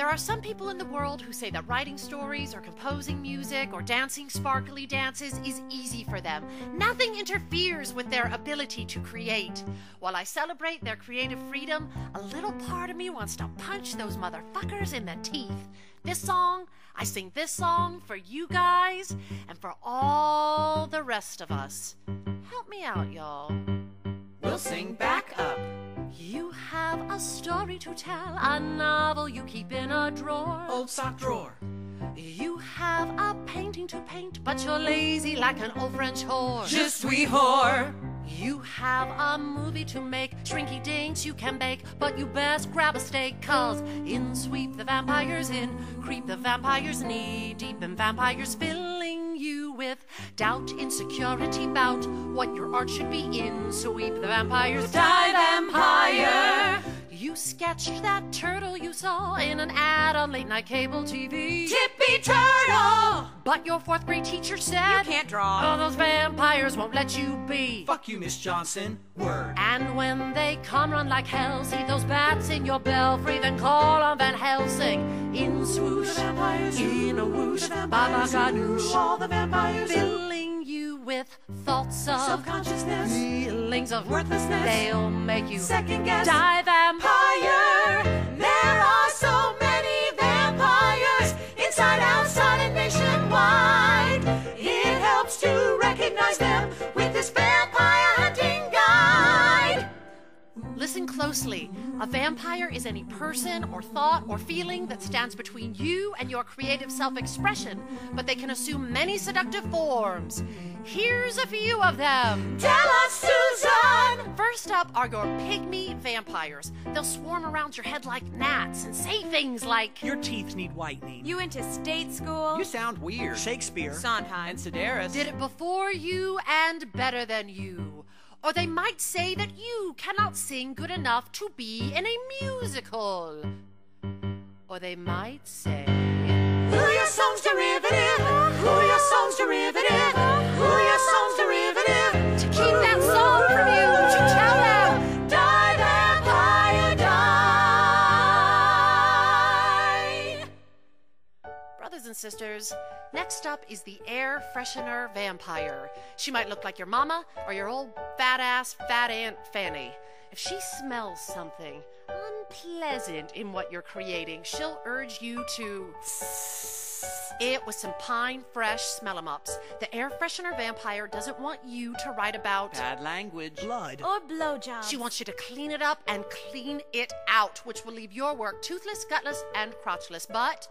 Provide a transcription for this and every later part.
There are some people in the world who say that writing stories or composing music or dancing sparkly dances is easy for them. Nothing interferes with their ability to create. While I celebrate their creative freedom, a little part of me wants to punch those motherfuckers in the teeth. I sing this song for you guys and for all the rest of us. Help me out, y'all. We'll sing back up. You have a story to tell, a novel you keep in a drawer. Old sock drawer. You have a painting to paint, but you're lazy like an old French whore. Je suis whore. You have a movie to make, shrinky dinks you can bake, but you best grab a steak, 'cause in sweep the vampires, in creep the vampires, knee deep in vampires, filling you with doubt, insecurity about what your art should be in. Sweep the vampires, die vampire. You sketched that turtle you saw in an ad on late night cable TV. Tippy turtle. But your fourth grade teacher said, You can't draw. Oh, those vampires won't let you be. Fuck you, Miss Johnson. Word. And when they come run like hell, see those bats in your belfry, then call on Van Helsing. In swoosh, in a whoosh, baba ganoush, all the vampires filling you with thoughts of self-consciousness, feelings of worthlessness. They'll make you second guess. die vampire. There are so many vampires, inside, outside, and nationwide. It helps to recognize them with this vampire hunting guide. Listen closely. A vampire is any person or thought or feeling that stands between you and your creative self-expression, but they can assume many seductive forms. Here's a few of them. Tell us, Susan! First up are your pygmy vampires. They'll swarm around your head like gnats and say things like, Your teeth need whitening. You went to state school? You sound weird. Shakespeare. Sondheim. And Sedaris. did it before you and better than you. Or they might say that you cannot sing good enough to be in a musical. Or they might say, Who your song's derivative? Who your song's derivative? Who your song's derivative? to keep that song from you, to tell them, Die, vampire, die! Brothers and sisters, next up is the air freshener vampire. She might look like your mama or your old fat Aunt Fanny. If she smells something unpleasant in what you're creating, she'll urge you to it with some pine fresh smell-em-ups. The air freshener vampire doesn't want you to write about Bad language. Blood. Or blowjobs. She wants you to clean it up and clean it out, which will leave your work toothless, gutless, and crotchless. But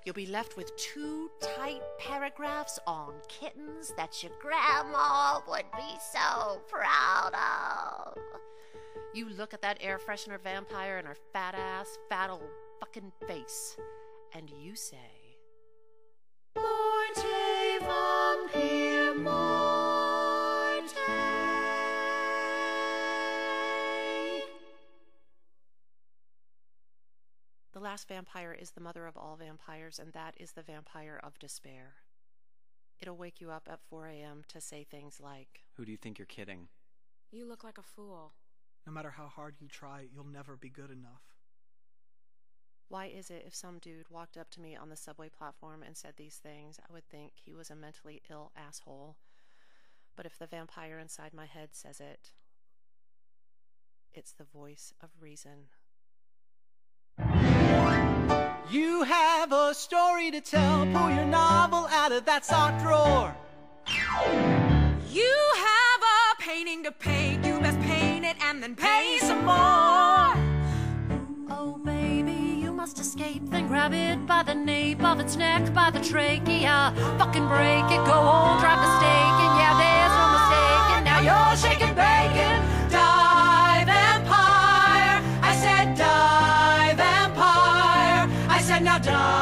you'll be left with 2 tight paragraphs on kittens that your grandma would be so proud of. You look at that air freshener vampire and her fat old fucking face, and you say, Morte vampire morte. The last vampire is the mother of all vampires, and that is the vampire of despair. It'll wake you up at 4 a.m. to say things like, Who do you think you're kidding? You look like a fool. No matter how hard you try, you'll never be good enough. Why is it if some dude walked up to me on the subway platform and said these things, I would think he was a mentally ill asshole? But if the vampire inside my head says it, it's the voice of reason. You have a story to tell. Pull your novel out of that sock drawer. You have a painting to paint. You best paint it and then pay some more. Oh, baby, you must escape, then grab it by the nape of its neck, by the trachea. Fucking break it, go on, drop the stake, and yeah, there's no mistake, and now you're shaking bacon. Die, vampire! I said die, vampire! I said now die!